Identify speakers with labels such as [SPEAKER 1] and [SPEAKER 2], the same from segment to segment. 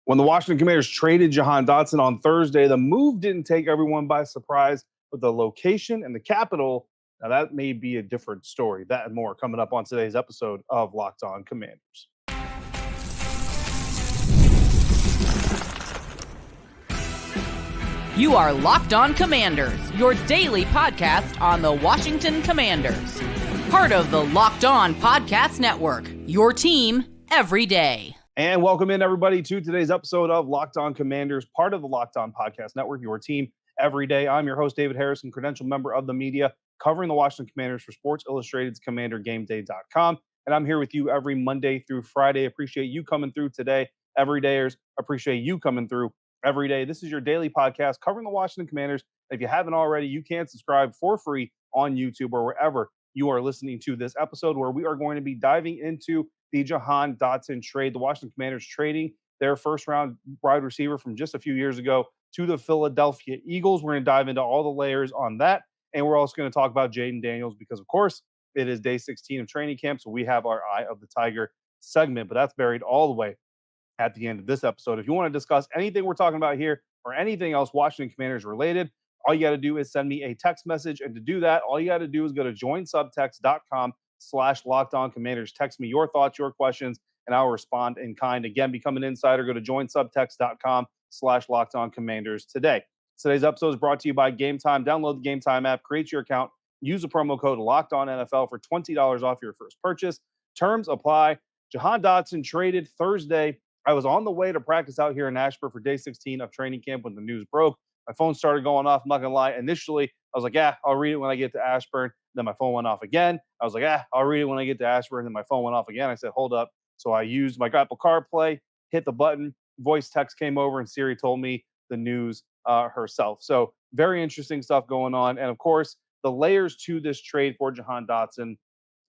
[SPEAKER 1] When the Washington Commanders traded Jahan Dotson on Thursday, the move didn't take everyone by surprise, but the location and the capital, now that may be a different story. That and more coming up on today's episode of Locked On Commanders.
[SPEAKER 2] You are Locked On Commanders, your daily podcast on the Washington Commanders. Part of the Locked On Podcast Network, your team every day.
[SPEAKER 1] And welcome in, everybody, to today's episode of Locked On Commanders, part of the Locked On Podcast Network, your team every day. I'm your host, David Harrison, credentialed member of the media, covering the Washington Commanders for Sports Illustrated's CommanderGameDay.com. And I'm here with you every Monday through Friday. Appreciate you coming through today. Everydayers, appreciate you coming through every day. This is your daily podcast covering the Washington Commanders. If you haven't already, you can subscribe for free on YouTube or wherever you are listening to this episode, where we are going to be diving into the Jahan Dotson trade. The Washington Commanders trading their first-round wide receiver from just a few years ago to the Philadelphia Eagles. We're going to dive into all the layers on that, and we're also going to talk about Jaden Daniels because, of course, it is day 16 of training camp, so we have our Eye of the Tiger segment, but that's buried all the way at the end of this episode. If you want to discuss anything we're talking about here or anything else Washington Commanders related, all you got to do is send me a text message, and to do that, all you got to do is go to joinsubtext.com/LockedOnCommanders. Text me your thoughts, your questions, and I'll respond in kind. Again, become an insider. Go to joinsubtext.com/LockedOnCommanders today. Today's episode is brought to you by Game Time. Download the Game Time app, create your account, use the promo code LOCKEDONNFL for $20 off your first purchase. Terms apply. Jahan Dotson traded Thursday. I was on the way to practice out here in Ashburn for day 16 of training camp when the news broke. My phone started going off. I'm not going to lie. Initially, I was like, I'll read it when I get to Ashburn. Then my phone went off again. I was like, I'll read it when I get to Ashburn. Then my phone went off again. I said, hold up. So I used my Apple CarPlay, hit the button, voice text came over, and Siri told me the news herself. So very interesting stuff going on. And of course, the layers to this trade for Jahan Dotson.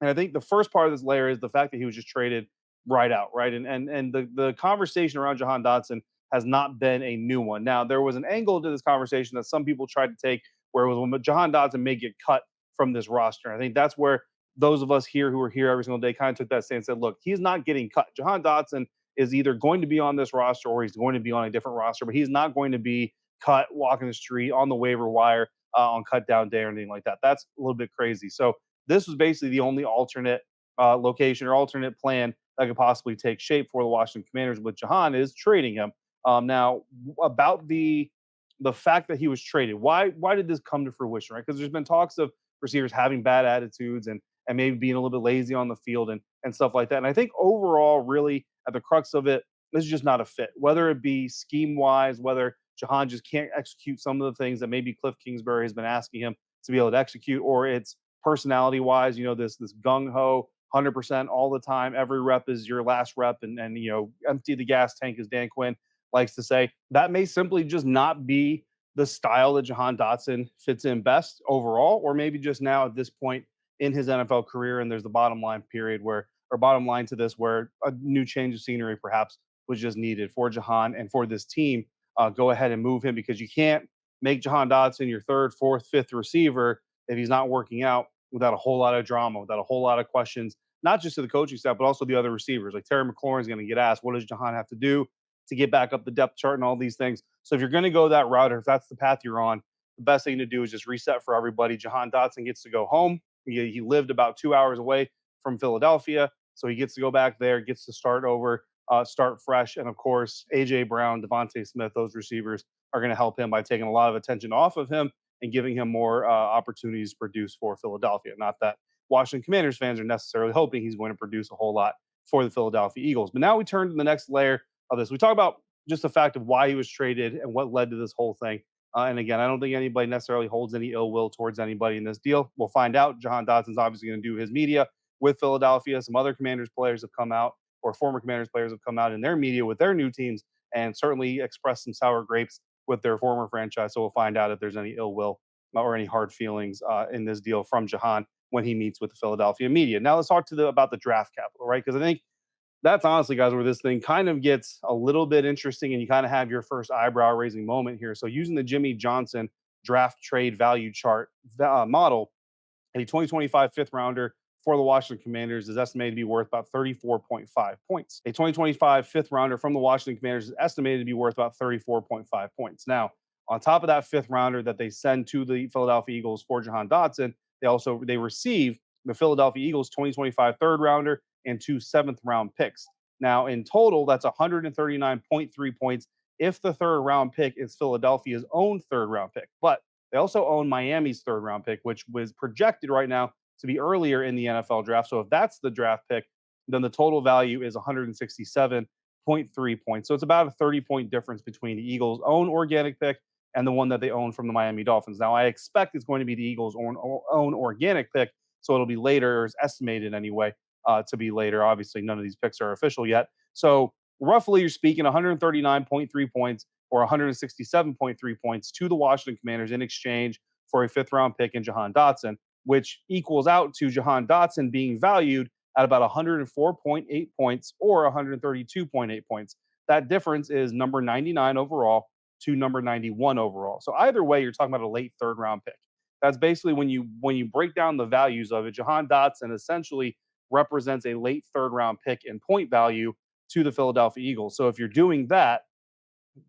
[SPEAKER 1] And I think the first part of this layer is the fact that he was just traded right out, right? And the conversation around Jahan Dotson has not been a new one. Now, there was an angle to this conversation that some people tried to take where it was when Jahan Dotson may get cut from this roster. I think that's where those of us here who are here every single day kind of took that stance and said, look, he's not getting cut. Jahan Dotson is either going to be on this roster or he's going to be on a different roster, but he's not going to be cut walking the street on the waiver wire on cut down day or anything like that. That's a little bit crazy. So this was basically the only alternate location or alternate plan that could possibly take shape for the Washington Commanders with Jahan is trading him. Now, about the fact that he was traded, why did this come to fruition, right? Because there's been talks of receivers having bad attitudes and maybe being a little bit lazy on the field and stuff like that. And I think overall, really, at the crux of it, this is just not a fit, whether it be scheme-wise, whether Jahan just can't execute some of the things that maybe Cliff Kingsbury has been asking him to be able to execute, or it's personality-wise, this gung-ho, 100% all the time. Every rep is your last rep, and empty the gas tank, as Dan Quinn likes to say. That may simply just not be the style that Jahan Dotson fits in best overall, or maybe just now at this point in his NFL career, and there's the bottom line to this where a new change of scenery perhaps was just needed for Jahan and for this team. Go ahead and move him, because you can't make Jahan Dotson your third, fourth, fifth receiver if he's not working out without a whole lot of drama, without a whole lot of questions, not just to the coaching staff, but also the other receivers. Like Terry McLaurin is going to get asked, what does Jahan have to do to get back up the depth chart and all these things. So if you're going to go that route, or if that's the path you're on, the best thing to do is just reset for everybody. Jahan Dotson gets to go home. He lived about 2 hours away from Philadelphia, so he gets to go back there, gets to start over, start fresh. And of course, A.J. Brown, Devontae Smith, those receivers are going to help him by taking a lot of attention off of him and giving him more opportunities to produce for Philadelphia. Not that Washington Commanders fans are necessarily hoping he's going to produce a whole lot for the Philadelphia Eagles. But now we turn to the next layer of this. We talk about just the fact of why he was traded and what led to this whole thing. And again, I don't think anybody necessarily holds any ill will towards anybody in this deal. We'll find out. Jahan Dotson's obviously going to do his media with Philadelphia. Some other Commanders players have come out, or former Commanders players have come out in their media with their new teams and certainly expressed some sour grapes with their former franchise. So we'll find out if there's any ill will or any hard feelings in this deal from Jahan when he meets with the Philadelphia media. Now let's talk about the draft capital, right? Because I think that's honestly, guys, where this thing kind of gets a little bit interesting and you kind of have your first eyebrow raising moment here. So using the Jimmy Johnson draft trade value chart model, a 2025 fifth rounder for the Washington Commanders is estimated to be worth about 34.5 points. A 2025 fifth rounder from the Washington Commanders is estimated to be worth about 34.5 points. Now, on top of that fifth rounder that they send to the Philadelphia Eagles for Jahan Dotson, they receive the Philadelphia Eagles 2025 third rounder and 2 seventh round picks. Now, in total, that's 139.3 points if the third round pick is Philadelphia's own third round pick. But they also own Miami's third round pick, which was projected right now to be earlier in the NFL draft. So if that's the draft pick, then the total value is 167.3 points. So it's about a 30-point difference between the Eagles' own organic pick and the one that they own from the Miami Dolphins. Now, I expect it's going to be the Eagles' own organic pick, so it'll be later, or is estimated anyway, to be later. Obviously, none of these picks are official yet. So roughly, you're speaking 139.3 points or 167.3 points to the Washington Commanders in exchange for a fifth-round pick in Jahan Dotson, which equals out to Jahan Dotson being valued at about 104.8 points or 132.8 points. That difference is number 99 overall to number 91 overall. So either way, you're talking about a late third-round pick. That's basically when you break down the values of it. Jahan Dotson essentially represents a late third-round pick in point value to the Philadelphia Eagles. So if you're doing that,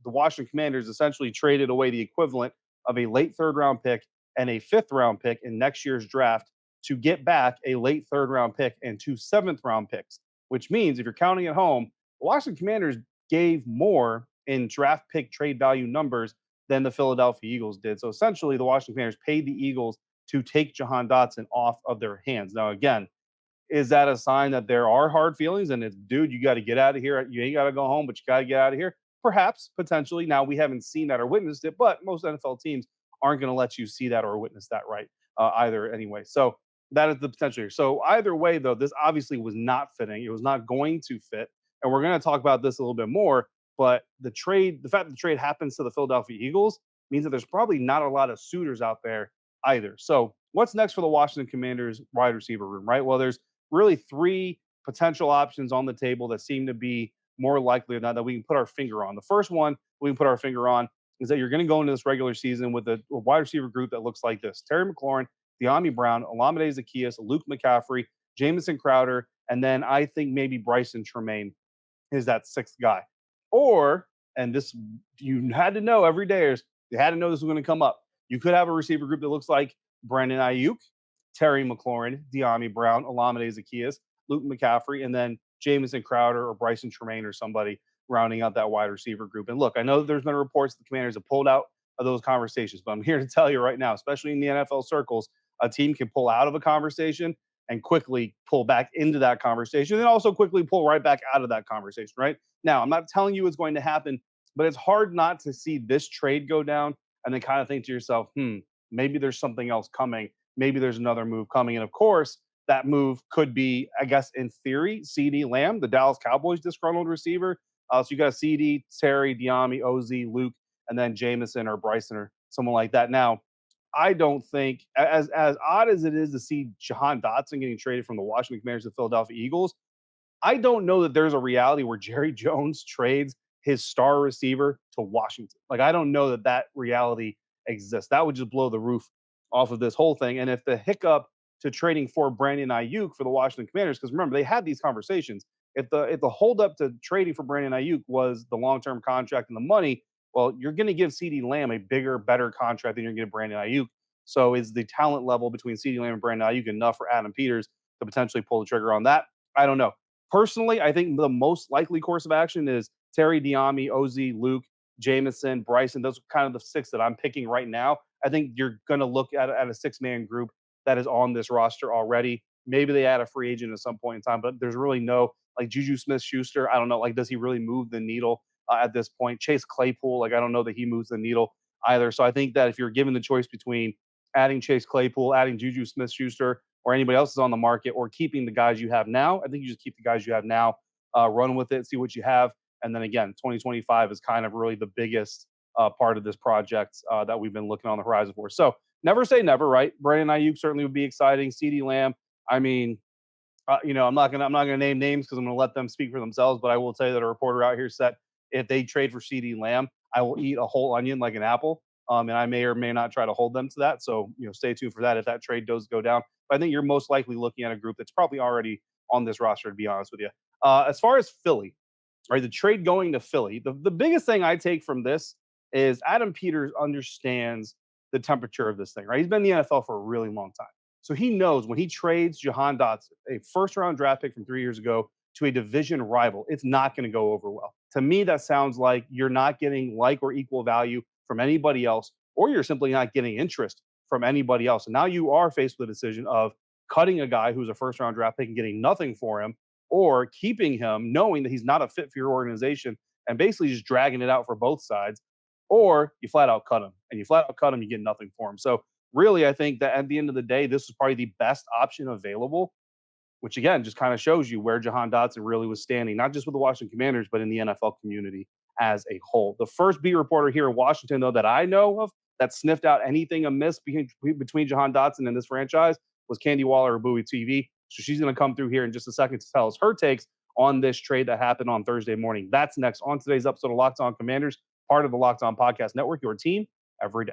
[SPEAKER 1] the Washington Commanders essentially traded away the equivalent of a late third-round pick and a fifth-round pick in next year's draft to get back a late third-round pick and 2 seventh-round picks, which means if you're counting at home, the Washington Commanders gave more in draft pick trade value numbers than the Philadelphia Eagles did. So essentially, the Washington Commanders paid the Eagles to take Jahan Dotson off of their hands. Now, again, is that a sign that there are hard feelings and it's, dude, you got to get out of here? You ain't got to go home, but you got to get out of here? Perhaps, potentially. Now, we haven't seen that or witnessed it, but most NFL teams aren't going to let you see that or witness that, right? Either anyway. So that is the potential here. So either way, though, this obviously was not fitting. It was not going to fit. And we're going to talk about this a little bit more. But the fact that the trade happens to the Philadelphia Eagles means that there's probably not a lot of suitors out there either. So what's next for the Washington Commanders wide receiver room, right? Well, there's really 3 potential options on the table that seem to be more likely than not that we can put our finger on. The first one we can put our finger on is that you're going to go into this regular season with a wide receiver group that looks like this: Terry McLaurin, Dyami Brown, Olamide Zaccheaus, Luke McCaffrey, Jamison Crowder, and then I think maybe Bryson Tremaine is that 6th guy. Or, and this you had to know every day, you had to know this was going to come up. You could have a receiver group that looks like Brandon Aiyuk, Terry McLaurin, Dyami Brown, Olamide Zaccheaus, Luke McCaffrey, and then Jamison Crowder or Bryson Tremaine or somebody rounding out that wide receiver group. And look, I know there's been reports that the Commanders have pulled out of those conversations, but I'm here to tell you right now, especially in the NFL circles, a team can pull out of a conversation and quickly pull back into that conversation and also quickly pull right back out of that conversation, right? Now, I'm not telling you it's going to happen, but it's hard not to see this trade go down and then kind of think to yourself, maybe there's something else coming. Maybe there's another move coming. And of course, that move could be, I guess, in theory, CeeDee Lamb, the Dallas Cowboys disgruntled receiver. So you got CeeDee, Terry, Dyami, OZ, Luke, and then Jamison or Bryson or someone like that. Now, I don't think, as odd as it is to see Jahan Dotson getting traded from the Washington Commanders to the Philadelphia Eagles, I don't know that there's a reality where Jerry Jones trades his star receiver to Washington. Like, I don't know that that reality exists. That would just blow the roof off of this whole thing. And if the hiccup to trading for Brandon Aiyuk for the Washington Commanders, because remember, they had these conversations. If the holdup to trading for Brandon Aiyuk was the long-term contract and the money, well, you're going to give CeeDee Lamb a bigger, better contract than you're going to give Brandon Aiyuk. So is the talent level between CeeDee Lamb and Brandon Aiyuk enough for Adam Peters to potentially pull the trigger on that? I don't know. Personally, I think the most likely course of action is Terry, Dyami, OZ, Luke, Jamison, Bryson. Those are kind of the 6 that I'm picking right now. I think you're going to look at a 6-man group that is on this roster already. Maybe they add a free agent at some point in time, but there's really no, like, Juju Smith-Schuster. I don't know. Like, does he really move the needle at this point? Chase Claypool, like, I don't know that he moves the needle either. So I think that if you're given the choice between adding Chase Claypool, adding Juju Smith-Schuster, or anybody else is on the market, or keeping the guys you have now, I think you just keep the guys you have now, run with it, see what you have. And then again, 2025 is kind of really the biggest part of this project that we've been looking on the horizon for. So never say never, right? Brandon Aiyuk certainly would be exciting. CeeDee Lamb, I mean, I'm not gonna name names because I'm gonna let them speak for themselves. But I will tell you that a reporter out here said if they trade for CeeDee Lamb, I will eat a whole onion like an apple. And I may or may not try to hold them to that. So, stay tuned for that if that trade does go down. But I think you're most likely looking at a group that's probably already on this roster, to be honest with you. As far as Philly, right, the trade going to Philly, the biggest thing I take from this is Adam Peters understands the temperature of this thing, right? He's been in the NFL for a really long time. So he knows when he trades Jahan Dotson, a first-round draft pick from 3 years ago, to a division rival, it's not going to go over well. To me, that sounds like you're not getting like or equal value from anybody else, or you're simply not getting interest from anybody else. And now you are faced with the decision of cutting a guy who's a first-round draft pick and getting nothing for him, or keeping him knowing that he's not a fit for your organization and basically just dragging it out for both sides, or you flat out cut him. And you flat out cut him, you get nothing for him. So really, I think that at the end of the day, this was probably the best option available, which again just kind of shows you where Jahan Dotson really was standing, not just with the Washington Commanders, but in the NFL community as a whole. The first beat reporter here in Washington, though, that I know of that sniffed out anything amiss between Jahan Dotson and this franchise was Candy Waller or Bowie TV. So she's going to come through here in just a second to tell us her takes on this trade that happened on Thursday morning. That's next on today's episode of Locked On Commanders, part of the Locked On Podcast Network, your team every day.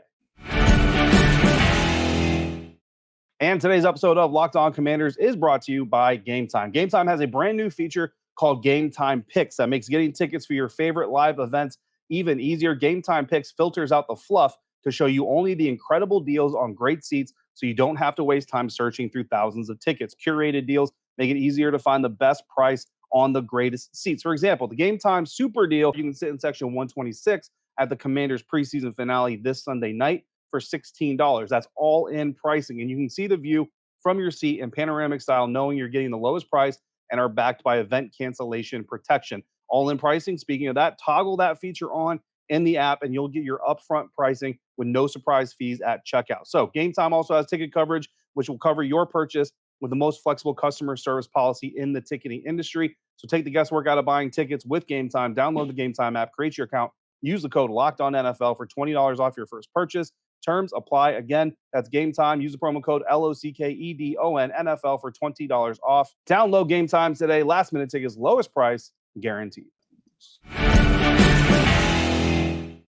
[SPEAKER 1] And today's episode of Locked On Commanders is brought to you by Game Time. Game Time has a brand new feature called Game Time Picks that makes getting tickets for your favorite live events even easier. Game Time Picks filters out the fluff to show you only the incredible deals on great seats so you don't have to waste time searching through thousands of tickets. Curated deals make it easier to find the best price on the greatest seats. For example, the Game Time Super Deal, you can sit in section 126 at the Commanders preseason finale this Sunday night for $16. That's all in pricing. And you can see the view from your seat in panoramic style, knowing you're getting the lowest price and are backed by event cancellation protection. All in pricing. Speaking of that, toggle that feature on in the app and you'll get your upfront pricing with no surprise fees at checkout. So Game Time also has ticket coverage, which will cover your purchase with the most flexible customer service policy in the ticketing industry. So take the guesswork out of buying tickets with Game Time. Download the Game Time app, create your account, use the code LOCKEDONNFL for $20 off your first purchase. Terms apply. Again, that's Game Time. Use the promo code LOCKEDON NFL for $20 off. Download Game Time today. Last minute tickets, lowest price guaranteed.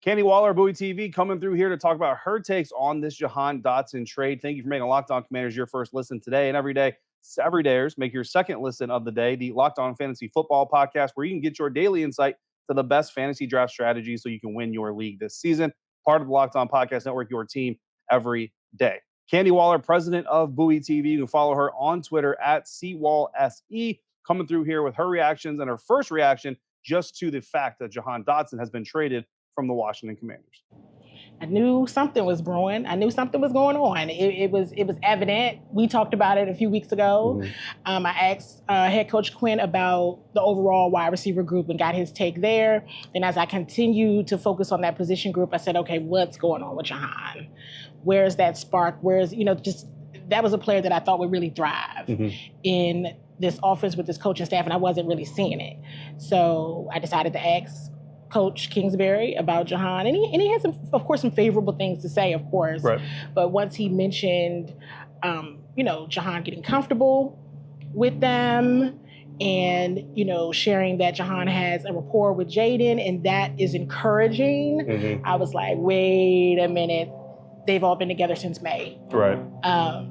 [SPEAKER 1] Candy Waller, Bowie TV, coming through here to talk about her takes on this Jahan Dotson trade. Thank you for making Locked On Commanders your first listen today and every day. Everydayers, make your second listen of the day, the Locked On Fantasy Football Podcast, where you can get your daily insight to the best fantasy draft strategies so you can win your league this season. Part of the Locked On Podcast Network, your team every day. Candy Waller, president of Bowie TV. You can follow her on Twitter at CWallSE, coming through here with her reactions and her first reaction just to the fact that Jahan Dotson has been traded from the Washington Commanders.
[SPEAKER 3] I knew something was brewing. I knew something was going on. It was evident. We talked about it a few weeks ago. I asked head coach Quinn about the overall wide receiver group and got his take there. Then as I continued to focus on that position group, I said, okay, what's going on with Jahan? Where's that spark? Just that was a player that I thought would really thrive in this offense with this coaching staff, and I wasn't really seeing it. So I decided to ask Coach Kingsbury about Jahan, and he had some favorable things to say, of course. Right. But once he mentioned, Jahan getting comfortable with them, and sharing that Jahan has a rapport with Jaden, and that is encouraging. I was like, wait a minute, they've all been together since May. Right.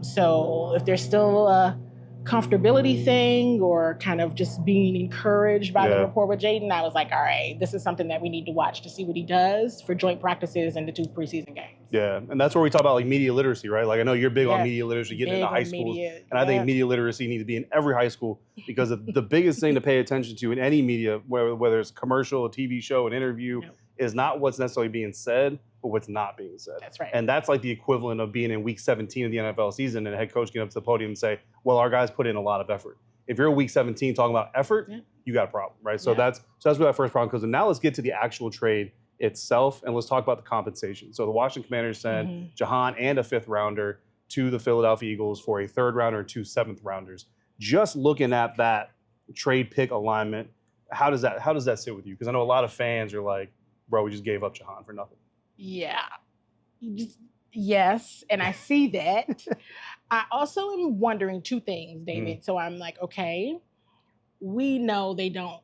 [SPEAKER 3] So if there's still a comfortability thing or kind of just being encouraged by the rapport with Jaden, I was like, all right, this is something that we need to watch to see what he does for joint practices and the 2 preseason games. Yeah, and that's where we talk about like media literacy, right? Like I know you're big on media literacy, getting into high schools, and I think media literacy needs to be in every high school because the biggest thing to pay attention to in any media, whether it's a commercial, a TV show, an interview, is not what's necessarily being said, but what's not being said. That's right. And that's like the equivalent of being in week 17 of the NFL season and a head coach getting up to the podium and say, well, our guys put in a lot of effort. If you're in week 17 talking about effort, you got a problem, right? So that's where that first problem comes in. Now let's get to the actual trade itself, and let's talk about the compensation. So the Washington Commanders sent Jahan and a 5th rounder to the Philadelphia Eagles for a 3rd rounder and 2 7th rounders. Just looking at that trade pick alignment, how does that sit with you? Because I know a lot of fans are like, bro, we just gave up Jahan for nothing. Yeah. Yes, and I see that. I also am wondering 2 things, David. So I'm like, okay, we know they don't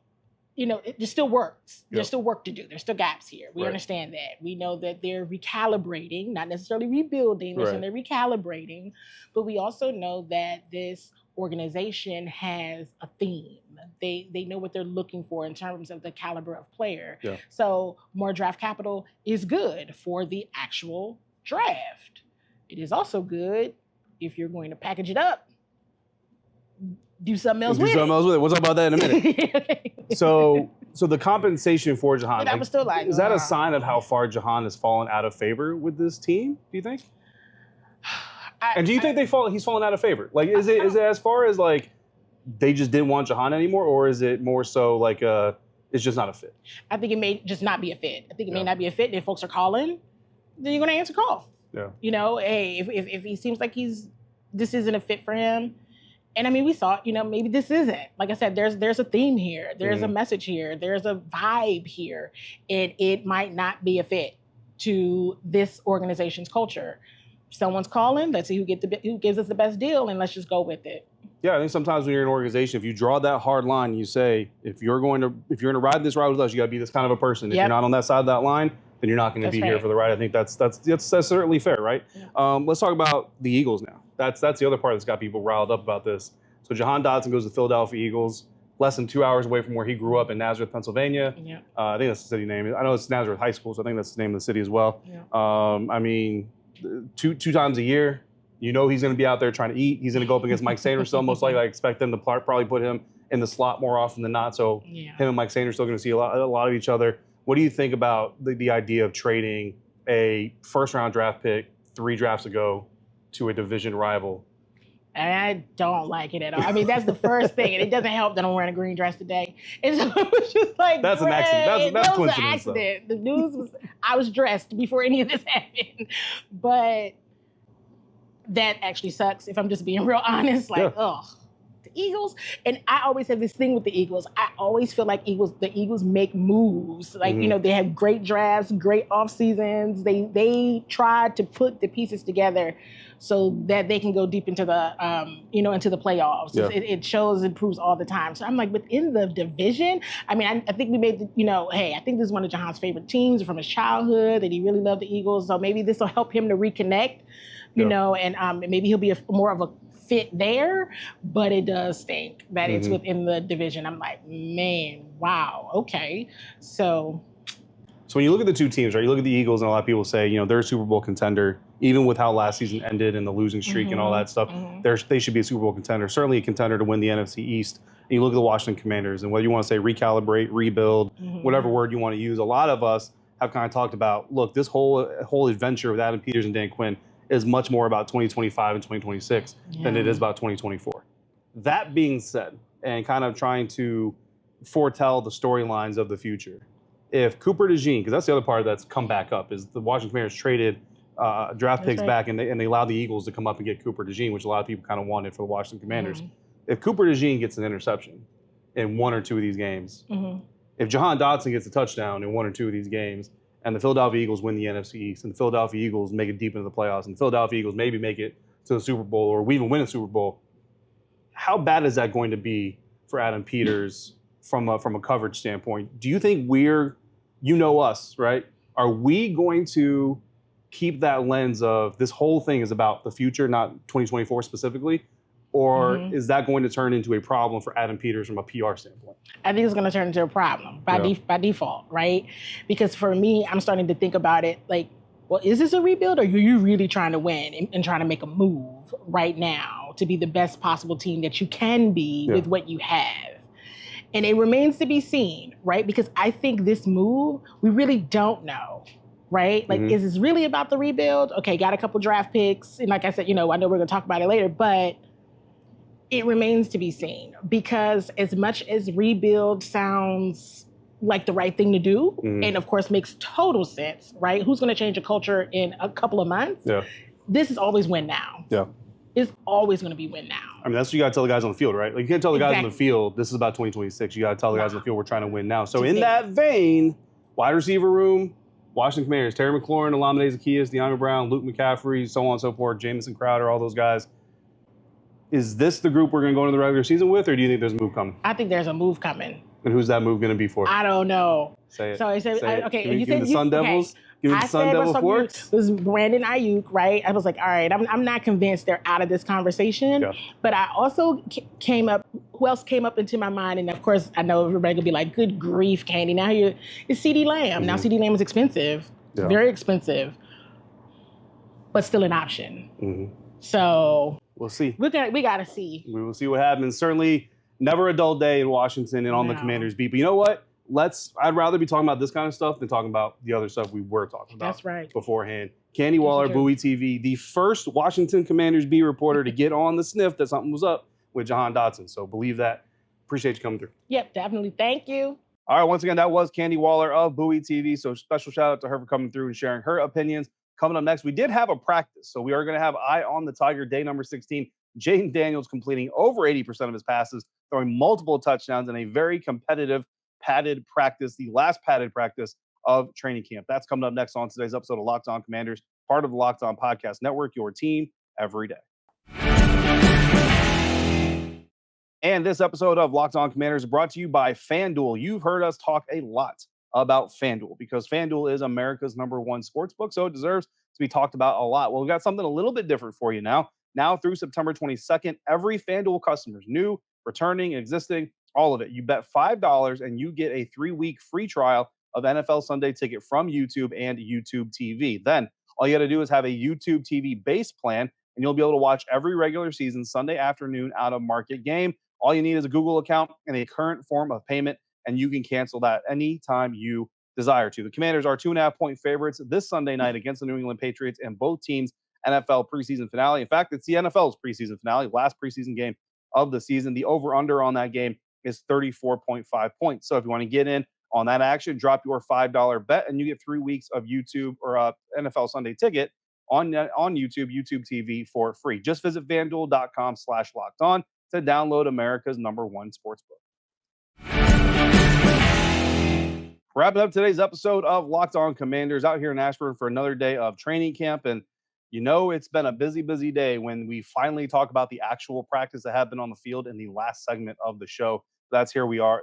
[SPEAKER 3] it still works.
[SPEAKER 1] Yep.
[SPEAKER 3] There's still work to do. There's still gaps here. We
[SPEAKER 1] Right.
[SPEAKER 3] understand that. We know that they're recalibrating, not necessarily rebuilding. They're saying they're recalibrating. But we also know that this organization has a theme. They know what they're looking for in terms of the caliber of player.
[SPEAKER 1] Yeah.
[SPEAKER 3] So more draft capital is good for the actual draft. It is also good if you're going to package it up, do something else with it.
[SPEAKER 1] We'll talk about that in a minute. So the compensation for Jahan,
[SPEAKER 3] I was still like,
[SPEAKER 1] is that a sign of how far Jahan has fallen out of favor with this team, do you think? And do you think he's fallen out of favor? Like, is it as far as like they just didn't want Jahan anymore, or is it more so like it's just not a fit?
[SPEAKER 3] I think it may just not be a fit. I think it may not be a fit. And if folks are calling, then you're going to answer call.
[SPEAKER 1] Yeah.
[SPEAKER 3] Hey, if he seems like this isn't a fit for him. And I mean, we thought, maybe this isn't. Like I said, there's a theme here. There's a message here. There's a vibe here. And it might not be a fit to this organization's culture. Someone's calling. Let's see who gives us the best deal, and let's just go with it.
[SPEAKER 1] Yeah, I think sometimes when you're in an organization, if you draw that hard line, you say, if you're going to ride this ride with us, you got to be this kind of a person. If you're not on that side of that line, then you're not going to be here for the ride. I think that's certainly fair, right? Yeah. Let's talk about the Eagles now. That's the other part that's got people riled up about this. So Jahan Dotson goes to the Philadelphia Eagles, less than 2 hours away from where he grew up in Nazareth, Pennsylvania. Yeah. I think that's the city name. I know it's Nazareth High School, so I think that's the name of the city as well. Yeah. I mean, two times a year, he's going to be out there trying to eat. He's going to go up against Mike Sanderson. Most likely, I expect them to probably put him in the slot more often than not. So him and Mike Sanderson are still going to see a lot of each other. What do you think about the idea of trading a first-round draft pick 3 drafts ago to a division rival?
[SPEAKER 3] I don't like it at all. I mean, that's the first thing, and it doesn't help that I'm wearing a green dress today. And so it was just like,
[SPEAKER 1] that's an accident. That's
[SPEAKER 3] an accident. The news was, I was dressed before any of this happened, but that actually sucks. If I'm just being real honest, the Eagles. And I always have this thing with the Eagles. I always feel like the Eagles make moves. Like, they have great drafts, great off seasons. They try to put the pieces together so that they can go deep into the, into the playoffs. Yeah. It shows, it proves all the time. So I'm like, within the division, I mean, I think we made, I think this is one of Jahan's favorite teams from his childhood, that he really loved the Eagles. So maybe this will help him to reconnect, and maybe he'll be more of a fit there, but it does stink that it's within the division. I'm like, man, wow, okay. So
[SPEAKER 1] when you look at the two teams, right, you look at the Eagles, and a lot of people say, they're a Super Bowl contender, even with how last season ended and the losing streak and all that stuff. They should be a Super Bowl contender, certainly a contender to win the NFC East. And you look at the Washington Commanders, and whether you want to say recalibrate, rebuild, whatever word you want to use, a lot of us have kind of talked about, look, this whole adventure with Adam Peters and Dan Quinn is much more about 2025 and 2026 than it is about 2024. That being said, and kind of trying to foretell the storylines of the future, if Cooper DeJean, because that's the other part that's come back up, is the Washington Commanders traded draft picks back, and they allowed the Eagles to come up and get Cooper DeJean, which a lot of people kind of wanted for the Washington Commanders. If Cooper DeJean gets an interception in 1 or 2 of these games, if Jahan Dotson gets a touchdown in 1 or 2 of these games, and the Philadelphia Eagles win the NFC East, and the Philadelphia Eagles make it deep into the playoffs, and the Philadelphia Eagles maybe make it to the Super Bowl, or we even win a Super Bowl, how bad is that going to be for Adam Peters from a coverage standpoint? Do you think us, right? Are we going to keep that lens of this whole thing is about the future, not 2024 specifically? Or is that going to turn into a problem for Adam Peters from a PR standpoint?
[SPEAKER 3] I think it's going to turn into a problem by default, right? Because for me, I'm starting to think about it like, well, is this a rebuild, or are you really trying to win and trying to make a move right now to be the best possible team that you can be with what you have? And it remains to be seen, right? Because I think this move, we really don't know. Right? Like, is this really about the rebuild? Okay, got a couple draft picks. And like I said, I know we're going to talk about it later, but it remains to be seen, because as much as rebuild sounds like the right thing to do, and of course makes total sense, right? Who's going to change a culture in a couple of months? Yeah. This is always win now. Yeah. It's always going to be win now.
[SPEAKER 1] I mean, that's what you got to tell the guys on the field, right? Like, you can't tell the guys on the field, this is about 2026. You got to tell the guys on the field, we're trying to win now. So in that vein, wide receiver room, Washington Commanders, Terry McLaurin, Olamide Zaccheaus, Dyami Brown, Luke McCaffrey, so on and so forth, Jamison Crowder, all those guys. Is this the group we're going to go into the regular season with, or do you think there's a move coming?
[SPEAKER 3] I think there's a move coming.
[SPEAKER 1] And who's that move going to be for?
[SPEAKER 3] I don't know.
[SPEAKER 1] Say it.
[SPEAKER 3] So I said,
[SPEAKER 1] Say it.
[SPEAKER 3] okay.
[SPEAKER 1] Give me,
[SPEAKER 3] You
[SPEAKER 1] give me
[SPEAKER 3] said
[SPEAKER 1] the Sun Devils. Give me the Sun Devil for it.
[SPEAKER 3] It was Brandon Aiyuk, right? I was like, all right, I'm not convinced they're out of this conversation.
[SPEAKER 1] Yeah.
[SPEAKER 3] But I also came up. Who else came up into my mind? And of course, I know everybody could be like, good grief, Candy. Now it's CeeDee Lamb.
[SPEAKER 1] Mm-hmm.
[SPEAKER 3] Now CeeDee Lamb is expensive, very expensive, but still an option.
[SPEAKER 1] Mm-hmm.
[SPEAKER 3] So
[SPEAKER 1] we'll see.
[SPEAKER 3] We got to see.
[SPEAKER 1] We will see what happens. Certainly never a dull day in Washington and on the Commanders beat. But you know what? I'd rather be talking about this kind of stuff than talking about the other stuff we were talking about.
[SPEAKER 3] That's right.
[SPEAKER 1] Beforehand. Candy Waller, Bowie TV, the first Washington Commanders beat reporter to get on the sniff that something was up with Jahan Dotson. So believe that. Appreciate you coming through.
[SPEAKER 3] Yep, definitely. Thank you.
[SPEAKER 1] All right, once again, that was Candy Waller of Bowie TV. So special shout out to her for coming through and sharing her opinions. Coming up next, we did have a practice. So we are going to have Eye on the Tiger, day number 16. Jaden Daniels completing over 80% of his passes, throwing multiple touchdowns in a very competitive padded practice, the last padded practice of training camp. That's coming up next on today's episode of Locked On Commanders, part of the Locked On Podcast Network, your team every day. And this episode of Locked On Commanders is brought to you by FanDuel. You've heard us talk a lot about FanDuel because FanDuel is America's #1 sportsbook, so it deserves to be talked about a lot. Well, we've got something a little bit different for you now. Now through September 22nd, every FanDuel customer, new, returning, existing, all of it, you bet $5 and you get a 3-week free trial of NFL Sunday Ticket from YouTube and YouTube TV. Then all you got to do is have a YouTube TV base plan, and you'll be able to watch every regular season Sunday afternoon out of market game. All you need is a Google account and a current form of payment, and you can cancel that anytime you desire to. The Commanders are 2.5-point favorites this Sunday night against the New England Patriots and both teams' NFL preseason finale. In fact, it's the NFL's preseason finale, last preseason game of the season. The over-under on that game is 34.5 points. So if you want to get in on that action, drop your $5 bet, and you get 3 weeks of YouTube or NFL Sunday Ticket on YouTube TV for free. Just visit FanDuel.com/lockedon to download America's #1 sportsbook. Wrapping up today's episode of Locked On Commanders out here in Ashburn for another day of training camp. And you know, it's been a busy, busy day when we finally talk about the actual practice that happened on the field in the last segment of the show. That's where we are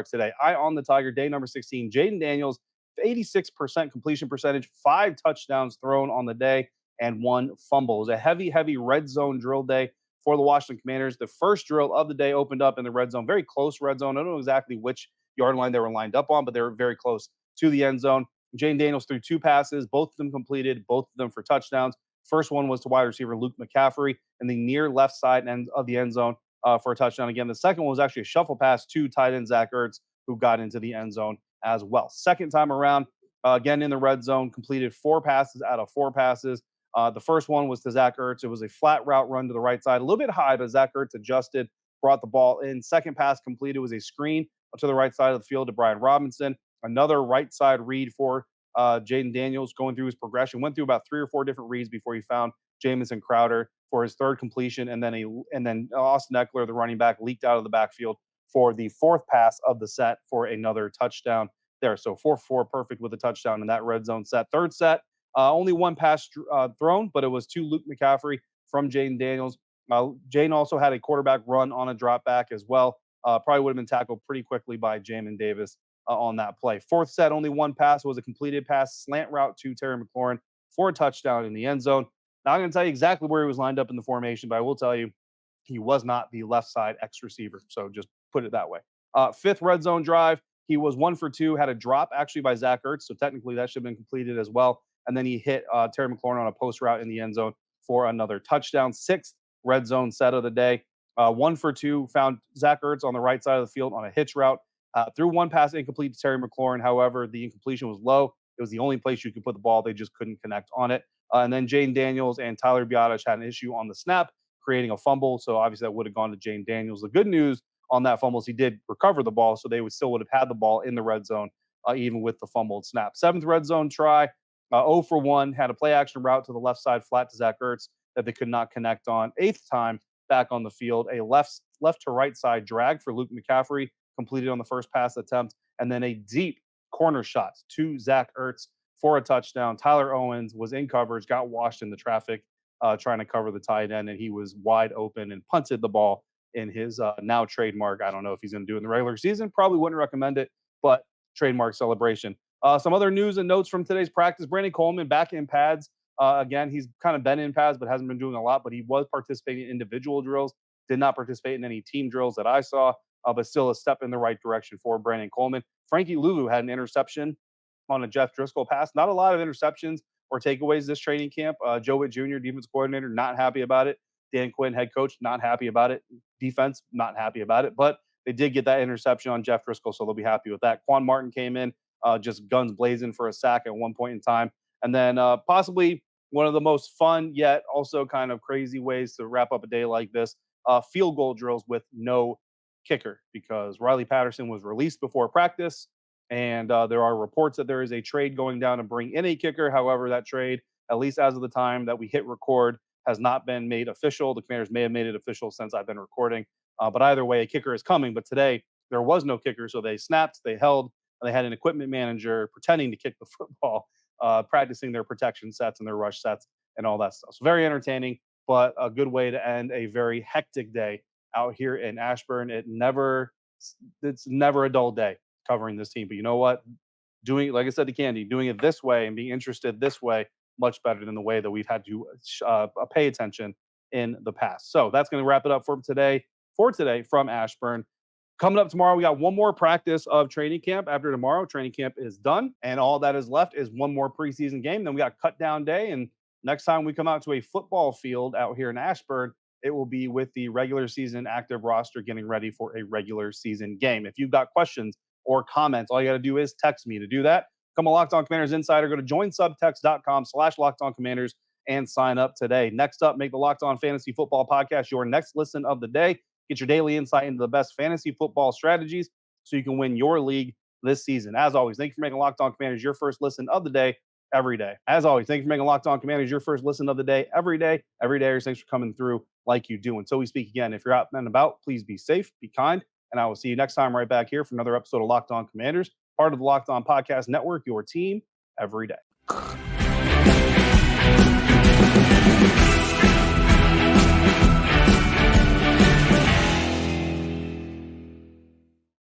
[SPEAKER 1] today. Eye on the Tiger, day number 16. Jaden Daniels, 86% completion percentage, 5 touchdowns thrown on the day, and 1 fumble. It was a heavy, heavy red zone drill day for the Washington Commanders. The first drill of the day opened up in the red zone, very close red zone. I don't know exactly which yard line they were lined up on, but they were very close to the end zone. Jaden Daniels threw 2 passes, both of them completed, both of them for touchdowns. First one was to wide receiver Luke McCaffrey in the near left side end of the end zone for a touchdown again. The second one was actually a shuffle pass to tight end Zach Ertz, who got into the end zone as well. Second time around, again in the red zone, completed 4 passes out of 4 passes. The first one was to Zach Ertz. It was a flat route run to the right side, a little bit high, but Zach Ertz adjusted, brought the ball in. Second pass completed was a screen to the right side of the field to Brian Robinson. Another right side read for Jaden Daniels going through his progression. Went through about 3 or 4 different reads before he found Jamison Crowder for his third completion, and then Austin Eckler, the running back, leaked out of the backfield for the 4th pass of the set for another touchdown there. So 4-4, perfect with a touchdown in that red zone set. Third set, only 1 pass thrown, but it was to Luke McCaffrey from Jaden Daniels. Jaden also had a quarterback run on a drop back as well. Probably would have been tackled pretty quickly by Jamin Davis on that play. 4th set, only 1 pass was a completed pass, slant route to Terry McLaurin for a touchdown in the end zone. Now, I'm going to tell you exactly where he was lined up in the formation, but I will tell you he was not the left side X receiver. So just put it that way. 5th red zone drive, he was 1 for 2, had a drop actually by Zach Ertz. So technically that should have been completed as well. And then he hit Terry McLaurin on a post route in the end zone for another touchdown. 6th red zone set of the day. 1 for 2, found Zach Ertz on the right side of the field on a hitch route. Threw 1 pass incomplete to Terry McLaurin. However, the incompletion was low. It was the only place you could put the ball. They just couldn't connect on it. And then Jaden Daniels and Tyler Biadasz had an issue on the snap, creating a fumble. So obviously that would have gone to Jaden Daniels. The good news on that fumble is he did recover the ball, so they would have had the ball in the red zone, even with the fumbled snap. 7th red zone try, 0 for 1, had a play action route to the left side flat to Zach Ertz that they could not connect on. 8th time back on the field, a left to right side drag for Luke McCaffrey, completed on the first pass attempt, and then a deep corner shot to Zach Ertz for a touchdown. Tyler Owens was in coverage, got washed in the traffic trying to cover the tight end, and he was wide open and punted the ball in his now trademark. I don't know if he's going to do it in the regular season. Probably wouldn't recommend it, but trademark celebration. Some other news and notes from today's practice. Brandon Coleman back in pads. Again, he's kind of been in pads, but hasn't been doing a lot. But he was participating in individual drills. Did not participate in any team drills that I saw, but still a step in the right direction for Brandon Coleman. Frankie Louvu had an interception on a Jeff Driscoll pass. Not a lot of interceptions or takeaways this training camp. Joe Witt Jr., defense coordinator, not happy about it. Dan Quinn, head coach, not happy about it. Defense, not happy about it. But they did get that interception on Jeff Driscoll, so they'll be happy with that. Quan Martin came in, just guns blazing for a sack at one point in time. And then possibly one of the most fun yet also kind of crazy ways to wrap up a day like this, field goal drills with no kicker, because Riley Patterson was released before practice. And there are reports that there is a trade going down to bring in a kicker. However, that trade, at least as of the time that we hit record, has not been made official. The Commanders may have made it official since I've been recording. But either way, a kicker is coming. But today, there was no kicker. So they snapped, they held, and they had an equipment manager pretending to kick the football, practicing their protection sets and their rush sets and all that stuff. So very entertaining, but a good way to end a very hectic day out here in Ashburn. It's never a dull day covering this team. But you know what? Doing, like I said to Candy, doing it this way and being interested this way, much better than the way that we've had to pay attention in the past. So that's going to wrap it up for today from Ashburn. Coming up tomorrow, we got one more practice of training camp. After tomorrow, training camp is done, and all that is left is one more preseason game. Then we got a cut down day, and next time we come out to a football field out here in Ashburn, it will be with the regular season active roster getting ready for a regular season game. If you've got questions or comments, all you got to do is text me. To do that, become a Locked On Commanders insider. Go to joinsubtext.com/LockedOnCommanders and sign up today. Next up, make the Locked On Fantasy Football Podcast your next listen of the day. Get your daily insight into the best fantasy football strategies so you can win your league this season. As always, thank you for making Locked On Commanders your first listen of the day every day. As always, thank you for making Locked On Commanders your first listen of the day every day. Every day, thanks for coming through like you do. Until we speak again, if you're out and about, please be safe, be kind, and I will see you next time right back here for another episode of Locked On Commanders, part of the Locked On Podcast Network, your team every day.